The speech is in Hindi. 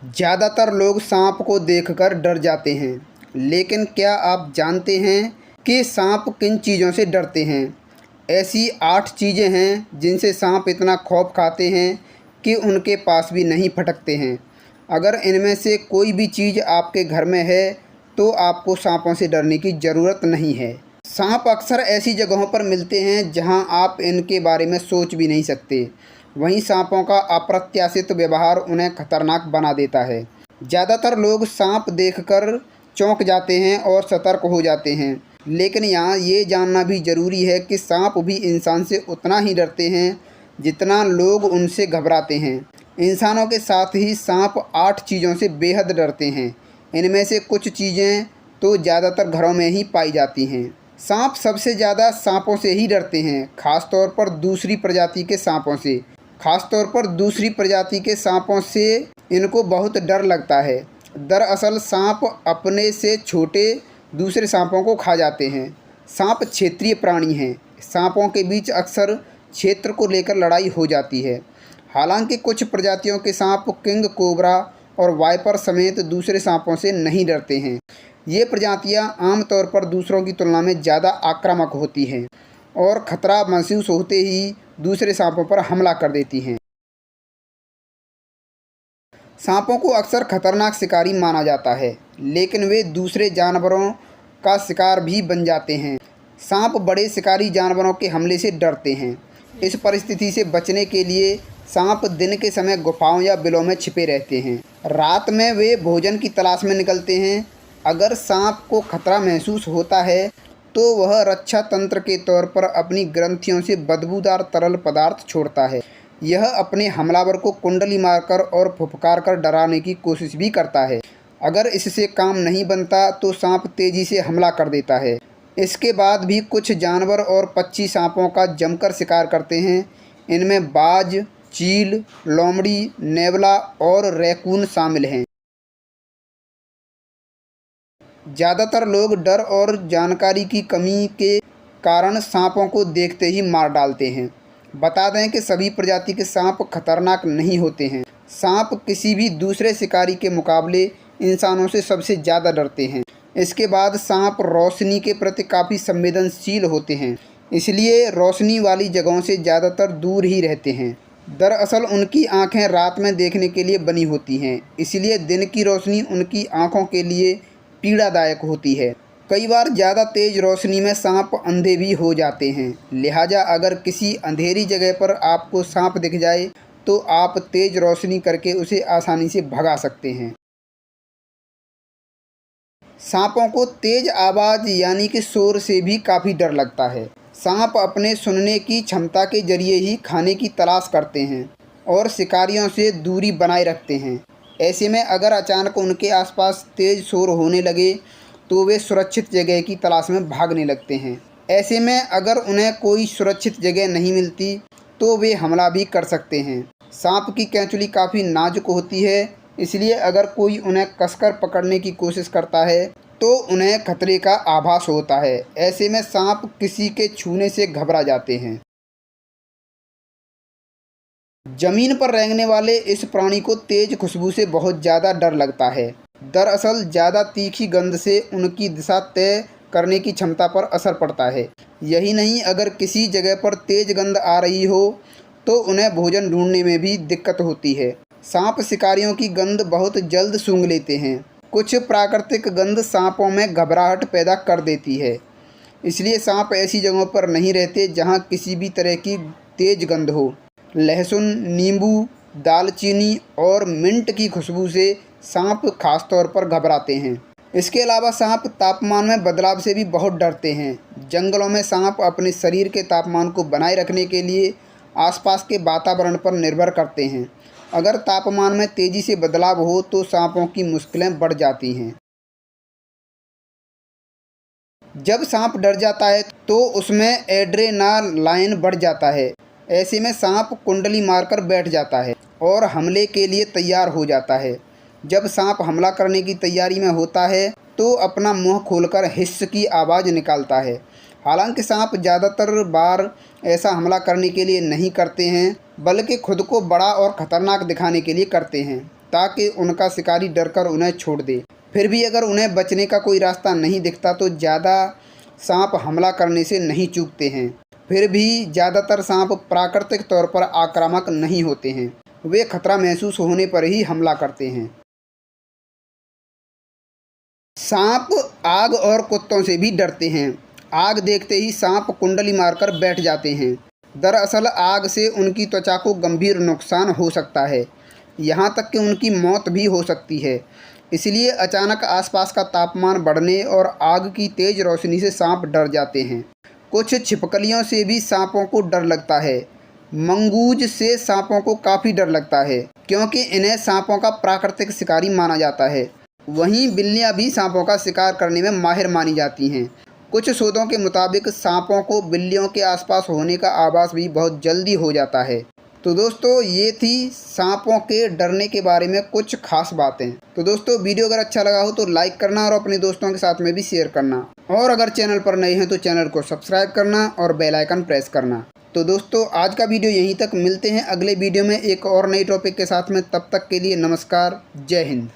ज़्यादातर लोग सांप को देखकर डर जाते हैं, लेकिन क्या आप जानते हैं कि सांप किन चीज़ों से डरते हैं? ऐसी 8 चीज़ें हैं जिनसे सांप इतना खौफ खाते हैं कि उनके पास भी नहीं फटकते हैं। अगर इनमें से कोई भी चीज़ आपके घर में है, तो आपको सांपों से डरने की ज़रूरत नहीं है। सांप अक्सर ऐसी जगहों पर मिलते हैं जहां आप इनके बारे में सोच भी नहीं सकते। वहीं सांपों का अप्रत्याशित व्यवहार उन्हें खतरनाक बना देता है। ज़्यादातर लोग सांप देखकर चौंक जाते हैं और सतर्क हो जाते हैं, लेकिन यहाँ ये जानना भी ज़रूरी है कि सांप भी इंसान से उतना ही डरते हैं जितना लोग उनसे घबराते हैं। इंसानों के साथ ही सांप 8 चीज़ों से बेहद डरते हैं। इनमें से कुछ चीज़ें तो ज़्यादातर घरों में ही पाई जाती हैं। सांप सबसे ज़्यादा सांपों से ही डरते हैं, खासतौर पर दूसरी प्रजाति के सांपों से। दूसरी प्रजाति के सांपों से इनको बहुत डर लगता है। दरअसल सांप अपने से छोटे दूसरे सांपों को खा जाते हैं। सांप क्षेत्रीय प्राणी हैं। सांपों के बीच अक्सर क्षेत्र को लेकर लड़ाई हो जाती है। हालांकि कुछ प्रजातियों के सांप किंग कोबरा और वाइपर समेत दूसरे सांपों से नहीं डरते हैं। ये प्रजातियां आमतौर पर दूसरों की तुलना में ज़्यादा आक्रामक होती हैं और खतरा महसूस होते ही दूसरे सांपों पर हमला कर देती हैं। सांपों को अक्सर खतरनाक शिकारी माना जाता है, लेकिन वे दूसरे जानवरों का शिकार भी बन जाते हैं। सांप बड़े शिकारी जानवरों के हमले से डरते हैं। इस परिस्थिति से बचने के लिए सांप दिन के समय गुफाओं या बिलों में छिपे रहते हैं। रात में वे भोजन की तलाश में निकलते हैं। अगर सांप को खतरा महसूस होता है तो वह रक्षा तंत्र के तौर पर अपनी ग्रंथियों से बदबूदार तरल पदार्थ छोड़ता है। यह अपने हमलावर को कुंडली मारकर और फुफकार कर डराने की कोशिश भी करता है। अगर इससे काम नहीं बनता तो सांप तेज़ी से हमला कर देता है। इसके बाद भी कुछ जानवर और पक्षी सांपों का जमकर शिकार करते हैं। इनमें बाज, चील, लोमड़ी, नेवला और रैकून शामिल हैं। ज़्यादातर लोग डर और जानकारी की कमी के कारण सांपों को देखते ही मार डालते हैं। बता दें कि सभी प्रजाति के सांप खतरनाक नहीं होते हैं। सांप किसी भी दूसरे शिकारी के मुकाबले इंसानों से सबसे ज़्यादा डरते हैं। इसके बाद सांप रोशनी के प्रति काफ़ी संवेदनशील होते हैं, इसलिए रोशनी वाली जगहों से ज़्यादातर दूर ही रहते हैं। दरअसल उनकी आँखें रात में देखने के लिए बनी होती हैं, इसलिए दिन की रोशनी उनकी आँखों के लिए पीड़ादायक होती है। कई बार ज़्यादा तेज़ रोशनी में सांप अंधे भी हो जाते हैं। लिहाजा अगर किसी अंधेरी जगह पर आपको सांप दिख जाए तो आप तेज़ रोशनी करके उसे आसानी से भगा सकते हैं। सांपों को तेज़ आवाज़ यानी कि शोर से भी काफ़ी डर लगता है। सांप अपने सुनने की क्षमता के जरिए ही खाने की तलाश करते हैं और शिकारियों से दूरी बनाए रखते हैं। ऐसे में अगर अचानक उनके आसपास तेज़ शोर होने लगे तो वे सुरक्षित जगह की तलाश में भागने लगते हैं। ऐसे में अगर उन्हें कोई सुरक्षित जगह नहीं मिलती तो वे हमला भी कर सकते हैं। सांप की कैंचुली काफ़ी नाजुक होती है, इसलिए अगर कोई उन्हें कसकर पकड़ने की कोशिश करता है तो उन्हें खतरे का आभास होता है। ऐसे में सांप किसी के छूने से घबरा जाते हैं। जमीन पर रेंगने वाले इस प्राणी को तेज खुशबू से बहुत ज़्यादा डर लगता है। दरअसल ज़्यादा तीखी गंध से उनकी दिशा तय करने की क्षमता पर असर पड़ता है। यही नहीं, अगर किसी जगह पर तेज गंध आ रही हो तो उन्हें भोजन ढूंढने में भी दिक्कत होती है। सांप शिकारियों की गंध बहुत जल्द सूंघ लेते हैं। कुछ प्राकृतिक गंध सांपों में घबराहट पैदा कर देती है, इसलिए सांप ऐसी जगहों पर नहीं रहते जहां किसी भी तरह की तेज गंध हो। लहसुन, नींबू, दालचीनी और मिंट की खुशबू से सांप खासतौर पर घबराते हैं। इसके अलावा सांप तापमान में बदलाव से भी बहुत डरते हैं। जंगलों में सांप अपने शरीर के तापमान को बनाए रखने के लिए आसपास के वातावरण पर निर्भर करते हैं। अगर तापमान में तेज़ी से बदलाव हो तो सांपों की मुश्किलें बढ़ जाती हैं। जब सांप डर जाता है तो उसमें एड्रेनालाइन बढ़ जाता है। ऐसे में सांप कुंडली मारकर बैठ जाता है और हमले के लिए तैयार हो जाता है। जब सांप हमला करने की तैयारी में होता है तो अपना मुंह खोलकर हिस्स की आवाज़ निकालता है। हालांकि सांप ज़्यादातर बार ऐसा हमला करने के लिए नहीं करते हैं, बल्कि खुद को बड़ा और ख़तरनाक दिखाने के लिए करते हैं, ताकि उनका शिकारी डरकर उन्हें छोड़ दे। फिर भी अगर उन्हें बचने का कोई रास्ता नहीं दिखता तो ज़्यादा सांप हमला करने से नहीं चूकते हैं। फिर भी ज़्यादातर सांप प्राकृतिक तौर पर आक्रामक नहीं होते हैं, वे खतरा महसूस होने पर ही हमला करते हैं। सांप आग और कुत्तों से भी डरते हैं। आग देखते ही सांप कुंडली मारकर बैठ जाते हैं। दरअसल आग से उनकी त्वचा को गंभीर नुकसान हो सकता है, यहाँ तक कि उनकी मौत भी हो सकती है। इसलिए अचानक आसपास का तापमान बढ़ने और आग की तेज़ रोशनी से सांप डर जाते हैं। कुछ छिपकलियों से भी सांपों को डर लगता है। मंगूज से सांपों को काफ़ी डर लगता है, क्योंकि इन्हें सांपों का प्राकृतिक शिकारी माना जाता है। वहीं बिल्लियां भी सांपों का शिकार करने में माहिर मानी जाती हैं। कुछ शोधों के मुताबिक सांपों को बिल्लियों के आसपास होने का आभास भी बहुत जल्दी हो जाता है। तो दोस्तों, ये थी सांपों के डरने के बारे में कुछ खास बातें। तो दोस्तों, वीडियो अगर अच्छा लगा हो तो लाइक करना और अपने दोस्तों के साथ में भी शेयर करना, और अगर चैनल पर नए हैं तो चैनल को सब्सक्राइब करना और बेल आइकन प्रेस करना। तो दोस्तों, आज का वीडियो यहीं तक। मिलते हैं अगले वीडियो में एक और नई टॉपिक के साथ में। तब तक के लिए नमस्कार, जय हिंद।